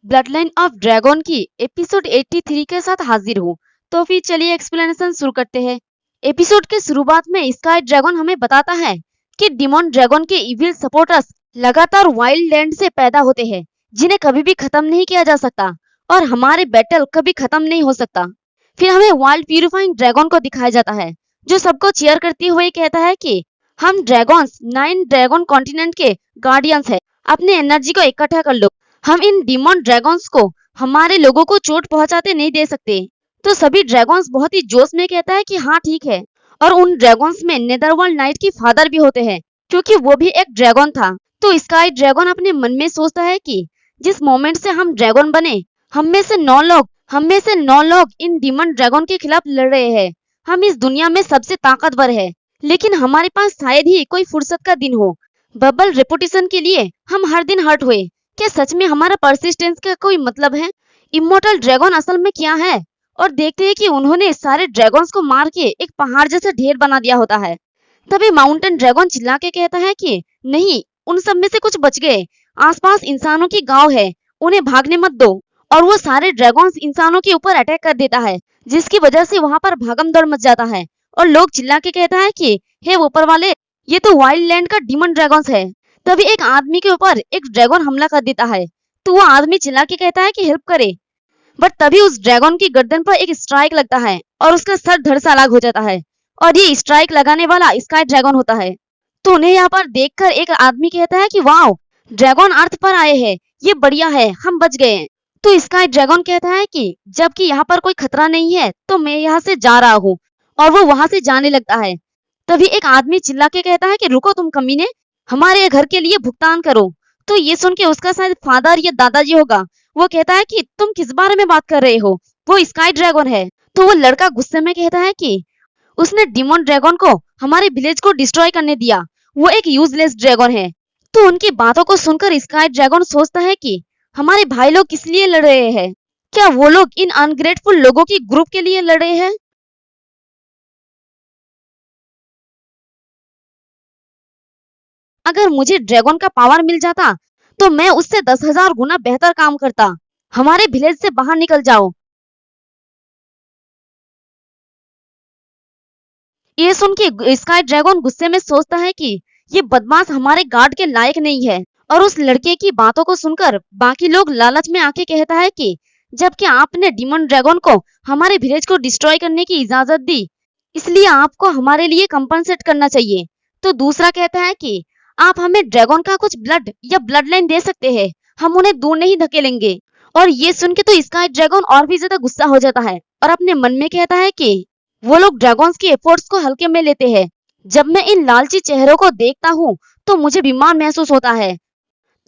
Blood line of dragon की episode 83 के साथ हाजिर हूँ। तो फिर चलिए एक्सप्लेनेशन शुरू करते हैं। एपिसोड के शुरुआत में स्काई ड्रैगन हमें बताता है कि डिमोन ड्रैगन के इविल सपोर्टर्स लगातार वाइल्ड लैंड से पैदा होते हैं, जिन्हें कभी भी खत्म नहीं किया जा सकता और हमारे बैटल कभी खत्म नहीं हो सकता। फिर हमें वाइल्ड प्यूरिफाइंग ड्रैगन को दिखाया जाता है, जो सबको चीयर करते हुए कहता है कि हम ड्रैगन्स 9 ड्रैगन कॉन्टिनेंट के गार्डियंस हैं, अपनी एनर्जी को इकट्ठा कर लो। हम इन डिमोन ड्रैगन्स को हमारे लोगों को चोट पहुंचाते नहीं दे सकते। तो सभी ड्रैगन्स बहुत ही जोश में कहता है कि हाँ ठीक है। और उन ड्रैगन्स में नेदरवर्ल्ड नाइट की फादर भी होते हैं, क्योंकि वो भी एक ड्रैगन था। तो स्काई ड्रैगन अपने मन में सोचता है कि जिस मोमेंट से हम ड्रैगन बने, हम में से 9 लोग इन डिमन ड्रैगन के खिलाफ लड़ रहे हैं। हम इस दुनिया में सबसे ताकतवर है, लेकिन हमारे पास शायद ही कोई फुर्सत का दिन हो। बबल रेपुटेशन के लिए हम हर दिन हर्ट हुए। क्या सच में हमारा परसिस्टेंस का कोई मतलब है? इमोर्टल ड्रैगन असल में क्या है? और देखते हैं कि उन्होंने सारे ड्रैगन्स को मार के एक पहाड़ जैसा ढेर बना दिया होता है। तभी माउंटेन ड्रैगन चिल्ला के कहता है कि नहीं, उन सब में से कुछ बच गए। आसपास इंसानों की गांव है, उन्हें भागने मत दो। और वो सारे ड्रैगन्स इंसानों के ऊपर अटैक कर देता है, जिसकी वजह से वहां पर भागम दौड़ मच जाता है। और लोग चिल्ला के कहता है कि हे ऊपर वाले, ये तो वाइल्ड लैंड का डिमन ड्रैगन्स है। तभी एक आदमी के ऊपर एक ड्रैगन हमला कर देता है, तो वो आदमी चिल्ला के कहता है कि हेल्प करे। बट तभी उस ड्रैगन की गर्दन पर एक स्ट्राइक लगता है और उसका सर धड़ से अलग हो जाता है। और ये स्ट्राइक लगाने वाला स्काई ड्रैगन होता है। तो उन्हें यहाँ पर देखकर एक आदमी कहता है कि वाह, ड्रैगन अर्थ पर आए हैं, ये बढ़िया है, हम बच गए। तो स्काई ड्रैगन कहता है कि जबकि यहाँ पर कोई खतरा नहीं है, तो मैं यहाँ से जा रहा हूँ। और वो वहां से जाने लगता है। तभी एक आदमी चिल्ला के कहता है कि रुको तुम कमीने, हमारे घर के लिए भुगतान करो। तो ये सुन के उसका शायद फादर या दादाजी होगा। वो कहता है कि तुम किस बारे में बात कर रहे हो, वो स्काई ड्रैगन है। तो वो लड़का गुस्से में कहता है कि उसने डिमोन ड्रैगन को हमारे विलेज को डिस्ट्रॉय करने दिया, वो एक यूजलेस ड्रैगन है। तो उनकी बातों को सुनकर स्काई ड्रैगन सोचता है कि हमारे भाई लोग किस लिए लड़ रहे हैं? क्या वो लोग इन अनग्रेटफुल लोगों की ग्रुप के लिए लड़ रहे हैं? अगर मुझे ड्रैगन का पावर मिल जाता, तो मैं उससे 10,000 गुना बेहतर काम करता। हमारे विलेज से बाहर निकल जाओ। ये सुन के स्काई ड्रैगन गुस्से में सोचता है कि ये बदमाश हमारे गार्ड के लायक नहीं है। और उस लड़के की बातों को सुनकर बाकी लोग लालच में आके कहता है कि जबकि आपने डिमन ड्रैगन को हमारे विलेज को डिस्ट्रॉय करने की इजाजत दी, इसलिए आपको हमारे लिए कंपनसेट करना चाहिए। तो दूसरा कहता है कि आप हमें ड्रैगन का कुछ ब्लड या ब्लड लाइन दे सकते हैं, हम उन्हें दूर नहीं धकेलेंगे। और ये सुन के तो स्काई ड्रैगन और भी ज्यादा गुस्सा हो जाता है और अपने मन में कहता है कि वो लोग ड्रैगन्स की एफर्ट्स को हल्के में लेते हैं। जब मैं इन लालची चेहरों को देखता हूँ, तो मुझे बीमार महसूस होता है।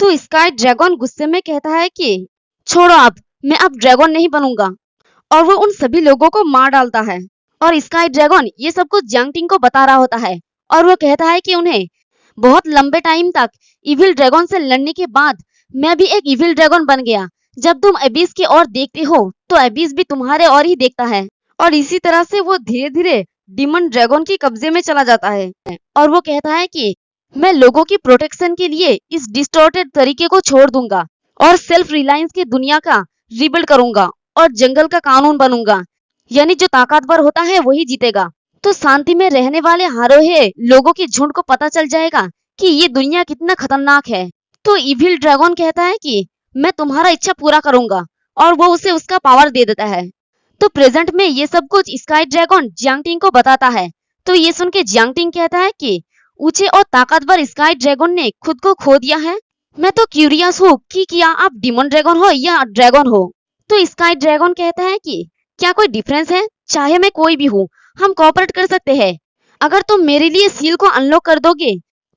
तो स्काई ड्रैगन गुस्से में कहता है कि छोड़ो आप, मैं अब ड्रैगन नहीं बनूंगा। और वो उन सभी लोगों को मार डालता है। और स्काई ड्रैगन ये सब कुछ जियांगटिंग को बता रहा होता है। और वो कहता है कि उन्हें बहुत लंबे टाइम तक इविल ड्रैगन से लड़ने के बाद मैं भी एक इविल ड्रैगन बन गया। जब तुम एबिस की ओर देखते हो, तो एबिस भी तुम्हारे ओर ही देखता है। और इसी तरह से वो धीरे धीरे डिमन ड्रैगन के कब्जे में चला जाता है। और वो कहता है कि मैं लोगों की प्रोटेक्शन के लिए इस डिस्टॉर्टेड तरीके को छोड़ दूंगा और सेल्फ रिलायंस की दुनिया का रिबिल्ड करूंगा और जंगल का कानून बनूंगा। यानी जो ताकतवर होता है वही जीतेगा। तो शांति में रहने वाले हारे हुए लोगों के झुंड को पता चल जाएगा कि ये दुनिया कितना खतरनाक है। तो इविल ड्रैगन कहता है कि मैं तुम्हारा इच्छा पूरा करूंगा। और वो उसे उसका पावर दे देता है। तो प्रेजेंट में ये सब कुछ स्काई ड्रैगन जियांगटिंग को बताता है। तो ये सुन के जियांगटिंग कहता है कि ऊंचे और ताकतवर स्काई ड्रैगन ने खुद को खो दिया है। मैं तो क्यूरियस हूँ कि क्या आप डिमन ड्रैगन हो या ड्रैगन हो? तो स्काई ड्रैगन कहता है कि क्या कोई डिफरेंस है? चाहे मैं कोई भी हूँ, हम कोऑपरेट कर सकते हैं। अगर तुम मेरे लिए सील को अनलॉक कर दोगे,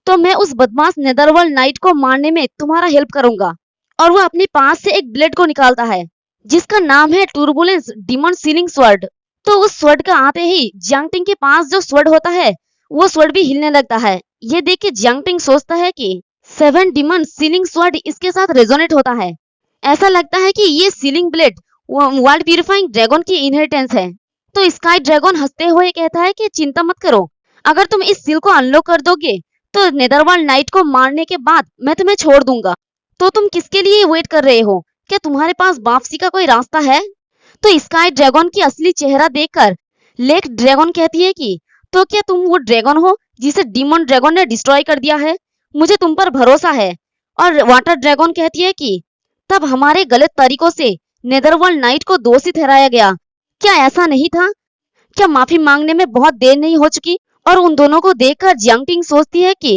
तो मैं उस बदमाश नेदरवर्ल्ड नाइट को मारने में तुम्हारा हेल्प करूंगा। और वो अपने पास से एक ब्लेड को निकालता है, जिसका नाम है टर्बुलेंस डिमन सीलिंग स्वर्ड। तो उस स्वर्ड का आते ही जियांगटिंग के पास जो स्वर्ड होता है, वो स्वर्ड भी हिलने लगता है। ये देख के जियांगटिंग सोचता है कि 7 डिमन सीलिंग स्वर्ड इसके साथ रेजोनेट होता है। ऐसा लगता है कि ये ceiling blade world purifying dragon की इनहेरिटेंस है। तो स्काई ड्रैगन हंसते हुए कहता है कि चिंता मत करो, अगर तुम इस सील को अनलॉक कर दोगे, तो नेदरवर्ल्ड नाइट को मारने के बाद मैं तुम्हें छोड़ दूंगा। तो तुम किसके लिए वेट कर रहे हो? क्या तुम्हारे पास वापसी का कोई रास्ता है? तो स्काई ड्रैगन की असली चेहरा देखकर लेक ड्रैगन कहती है कि तो क्या तुम वो ड्रैगन हो जिसे डीमन ड्रैगन ने डिस्ट्रॉय कर दिया है? मुझे तुम पर भरोसा है। और वाटर ड्रैगन कहती है कि तब हमारे गलत तरीकों से नेदरवर्ल्ड नाइट को दोषी ठहराया गया। क्या ऐसा नहीं था? क्या माफी मांगने में बहुत देर नहीं हो चुकी? और उन दोनों को देखकर जियांगटिंग सोचती है कि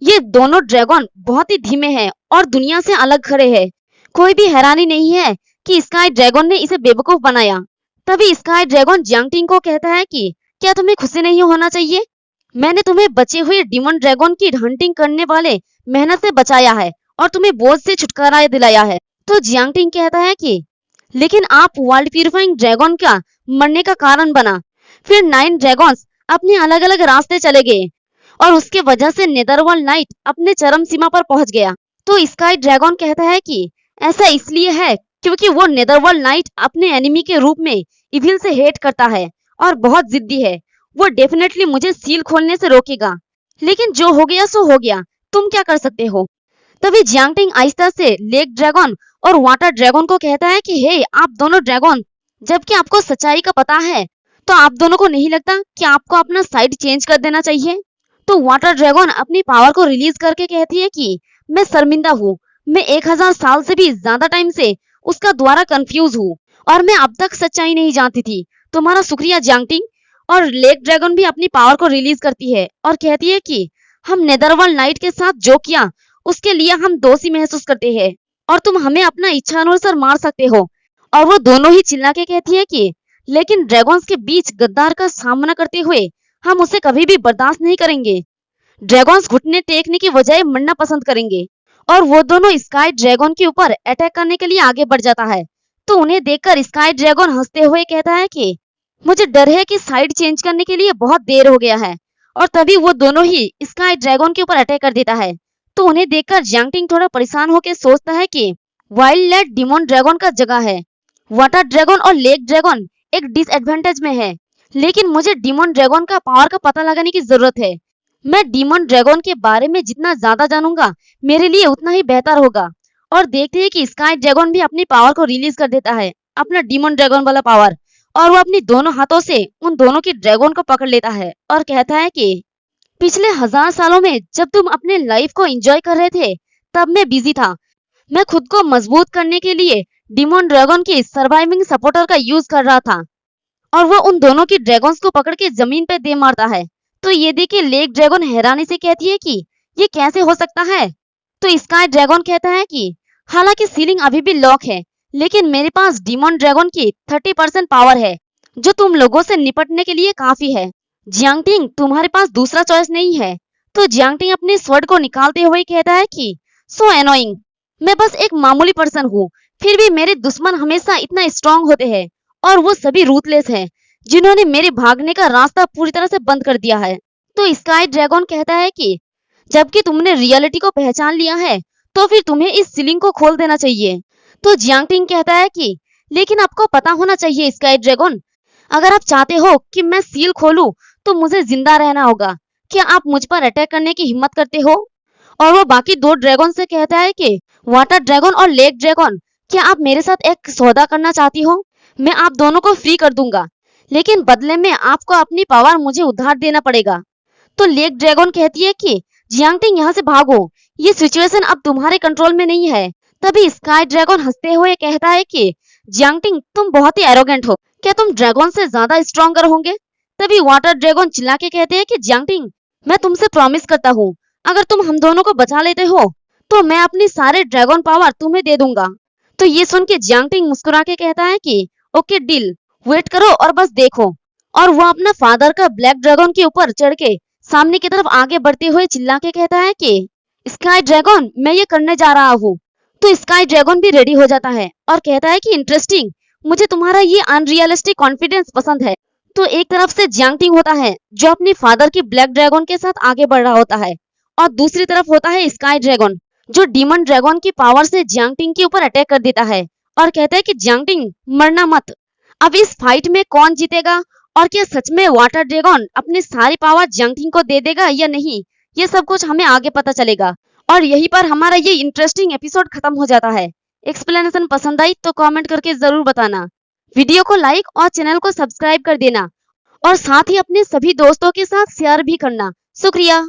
ये दोनों ड्रैगन बहुत ही धीमे हैं और दुनिया से अलग खड़े हैं। कोई भी हैरानी नहीं है कि स्काई ड्रैगन ने इसे बेवकूफ बनाया। तभी स्काई ड्रैगन जियांगटिंग को कहता है कि क्या तुम्हें खुशी नहीं होना चाहिए? मैंने तुम्हें बचे हुए डीमन ड्रैगन की हंटिंग करने वाले मेहनत से बचाया है और तुम्हें बोझ से छुटकारा दिलाया है। तो जियांगटिंग कहता है कि लेकिन आप वर्ल्ड प्यूरिफाइंग ड्रैगन का मरने का कारण बना। फिर 9 ड्रैगन्स अपने अलग अलग रास्ते चले गए और उसके वजह से नेदरवर्ल्ड नाइट अपने चरम सीमा पर पहुंच गया। तो स्काई ड्रैगन कहता है कि ऐसा इसलिए है क्योंकि वो नेदरवर्ल्ड नाइट अपने एनिमी के रूप में इविल से हेट करता है और बहुत जिद्दी है। वो डेफिनेटली मुझे सील खोलने से रोकेगा, लेकिन जो हो गया सो हो गया, तुम क्या कर सकते हो? तभी जियांगटिंग आहिस्ता से लेक ड्रैगन और वाटर ड्रैगन को कहता है कि हे आप दोनों ड्रैगन, जबकि आपको सच्चाई का पता है तो आप दोनों को नहीं लगता कि आपको अपना साइड चेंज कर देना चाहिए? तो वाटर ड्रैगन अपनी पावर को रिलीज करके कहती है कि मैं शर्मिंदा हूँ। मैं 1000 साल से भी ज्यादा टाइम से उसका द्वारा कंफ्यूज हूँ और मैं अब तक सच्चाई नहीं जानती थी। तुम्हारा शुक्रिया जियांगटिंग। और लेक ड्रैगन भी अपनी पावर को रिलीज करती है और कहती है कि हम नेदरवर्ल्ड नाइट के साथ जो किया उसके लिए हम दोषी महसूस करते हैं और तुम हमें अपना इच्छा अनुसार मार सकते हो। और वो दोनों ही चिल्ला के कहती है कि लेकिन ड्रैगन्स के बीच गद्दार का सामना करते हुए हम उसे कभी भी बर्दाश्त नहीं करेंगे। ड्रैगन्स घुटने टेकने की बजाय मरना पसंद करेंगे। और वो दोनों स्काई ड्रैगन के ऊपर अटैक करने के लिए आगे बढ़ जाता है। तो उन्हें देखकर स्काई ड्रैगन हंसते हुए कहता है कि मुझे डर है कि साइड चेंज करने के लिए बहुत देर हो गया है। और तभी वो दोनों ही स्काई ड्रैगन के ऊपर अटैक कर देता है। तो उन्हें देखकर जियांगटिंग थोड़ा परेशान होकर सोचता है कि वाइल्ड लैंड डीमन ड्रैगन का जगह है। वाटर ड्रैगन और लेक ड्रैगन एक डिसएडवांटेज में है, लेकिन मुझे डीमन ड्रैगन का पावर का पता लगाने की जरूरत है। मैं डीमन ड्रैगन के बारे में जितना ज्यादा जानूंगा मेरे लिए उतना ही बेहतर होगा। और देखते हैं कि स्काई ड्रैगन भी अपनी पावर को रिलीज कर देता है, अपना डीमन ड्रैगन वाला पावर। और वो अपनी दोनों हाथों से उन दोनों की ड्रैगन को पकड़ लेता है और कहता है कि पिछले 1000 सालों में जब तुम अपने लाइफ को एंजॉय कर रहे थे तब मैं बिजी था। मैं खुद को मजबूत करने के लिए डीमन ड्रैगन की सर्वाइविंग सपोर्टर का यूज कर रहा था। और वो उन दोनों की ड्रैगन्स को पकड़ के जमीन पे दे मारता है। तो ये देखे लेक ड्रैगन हैरानी से कहती है कि ये कैसे हो सकता है? तो स्काई ड्रैगन कहता है कि हालांकि सीलिंग अभी भी लॉक है, लेकिन मेरे पास डीमन ड्रैगन की 30% पावर है जो तुम लोगों से निपटने के लिए काफी है। जियांगटिंग तुम्हारे पास दूसरा चॉइस नहीं है। तो जियांगटिंग अपने स्वord को निकालते हुए कहता है कि सो एनोइंग, मैं बस एक मामूली पर्सन हूँ, फिर भी मेरे दुश्मन हमेशा इतना स्ट्रांग होते हैं और वो सभी रूथलेस हैं जिन्होंने मेरे भागने का रास्ता पूरी तरह से बंद कर दिया है। तो स्काई ड्रैगन कहता है कि जबकि तुमने रियलिटी को पहचान लिया है तो फिर तुम्हें इस सीलिंग को खोल देना चाहिए। तो जियांगटिंग कहता है कि लेकिन आपको पता होना चाहिए स्काई ड्रैगन, अगर आप चाहते हो कि मैं सील खोलूं तो मुझे जिंदा रहना होगा। क्या आप मुझ पर अटैक करने की हिम्मत करते हो? और वो बाकी 2 ड्रैगन से कहता है कि वाटर ड्रैगन और लेक ड्रैगन, क्या आप मेरे साथ एक सौदा करना चाहती हो? मैं आप दोनों को फ्री कर दूंगा, लेकिन बदले में आपको अपनी पावर मुझे उधार देना पड़ेगा। तो लेक ड्रैगन कहती है कि जियांगटिंग यहाँ से भागो, ये सिचुएशन अब तुम्हारे कंट्रोल में नहीं है। तभी स्काई ड्रैगन हंसते हुए कहता है कि जियांगटिंग तुम बहुत ही एरोगेंट हो, क्या तुम ड्रैगन से ज्यादा स्ट्रॉन्गर होंगे? तभी वाटर ड्रैगन चिल्ला के कहते हैं कि जियांगटिंग, मैं तुमसे प्रॉमिस करता हूँ अगर तुम हम दोनों को बचा लेते हो तो मैं अपनी सारे ड्रैगन पावर तुम्हें दे दूंगा। तो ये सुन के जियांगटिंग मुस्कुरा के कहता है कि ओके डील, वेट करो और बस देखो। और वो अपना फादर का ब्लैक ड्रैगन के ऊपर चढ़ के सामने की तरफ आगे बढ़ते हुए चिल्ला के कहता है कि स्काई ड्रैगन, मैं ये करने जा रहा हूँ। तो स्काई ड्रैगन भी रेडी हो जाता है और कहता है कि इंटरेस्टिंग, मुझे तुम्हारा ये अनरियलिस्टिक कॉन्फिडेंस पसंद है। तो एक तरफ से जियांगटिंग होता है जो अपनी फादर की ब्लैक ड्रैगन के साथ आगे बढ़ रहा होता है, और दूसरी तरफ होता है स्काई ड्रैगन जो डीमन ड्रैगन की पावर से जियांगटिंग के ऊपर अटैक कर देता है और कहता है कि जियांगटिंग, मरना मत। अब इस फाइट में कौन जीतेगा और क्या सच में वाटर ड्रैगन अपनी सारी पावर जियांगटिंग को दे देगा या नहीं, ये सब कुछ हमें आगे पता चलेगा। और यहीं पर हमारा ये इंटरेस्टिंग एपिसोड खत्म हो जाता है। एक्सप्लेनेशन पसंद आई तो कमेंट करके जरूर बताना। वीडियो को लाइक और चैनल को सब्सक्राइब कर देना और साथ ही अपने सभी दोस्तों के साथ शेयर भी करना। शुक्रिया।